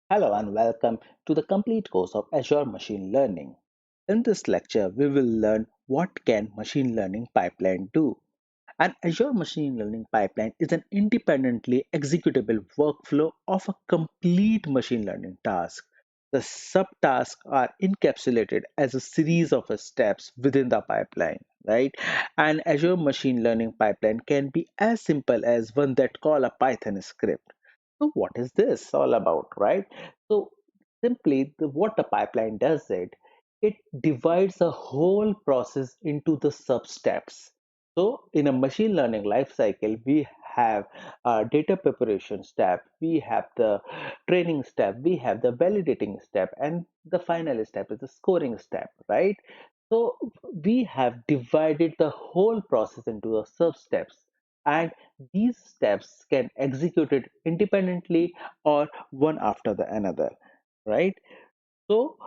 Hello and welcome to the complete course of Azure Machine Learning. In this lecture, we will learn what can machine learning pipeline do. An Azure Machine Learning Pipeline is an independently executable workflow of a complete machine learning task. The subtasks are encapsulated as a series of steps within the pipeline, right? An Azure Machine Learning Pipeline can be as simple as one that call a Python script. So what is this all about, right? So simply what the pipeline does it divides the whole process into the sub steps. So in a machine learning life cycle, we have a data preparation step, we have the training step, we have the validating step, and the final step is the scoring step, right? So we have divided the whole process into the sub steps, and these steps can execute it independently or one after the another, right? So,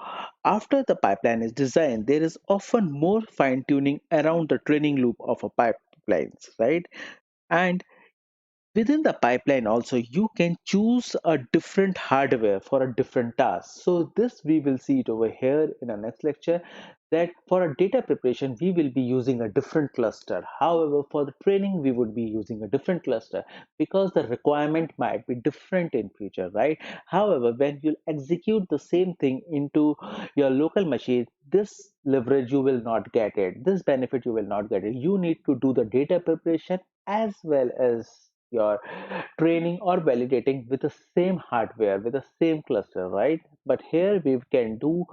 after the pipeline is designed, there is often more fine tuning around the training loop of a pipelines, right? And within the pipeline also you can choose a different hardware for a different task. So this we will see it over here in our next lecture, that for a data preparation we will be using a different cluster. However, for the training we would be using a different cluster because the requirement might be different in future, right? However, when you execute the same thing into your local machine, this leverage you will not get it, this benefit you will not get it. You need to do the data preparation as well as your training or validating with the same hardware, with the same cluster, right? But here we can do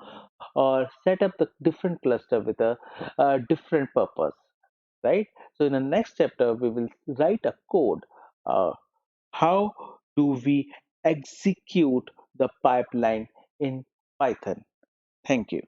or set up the different cluster with a different purpose, right? So in the next chapter we will write a code. How do we execute the pipeline in Python? Thank you.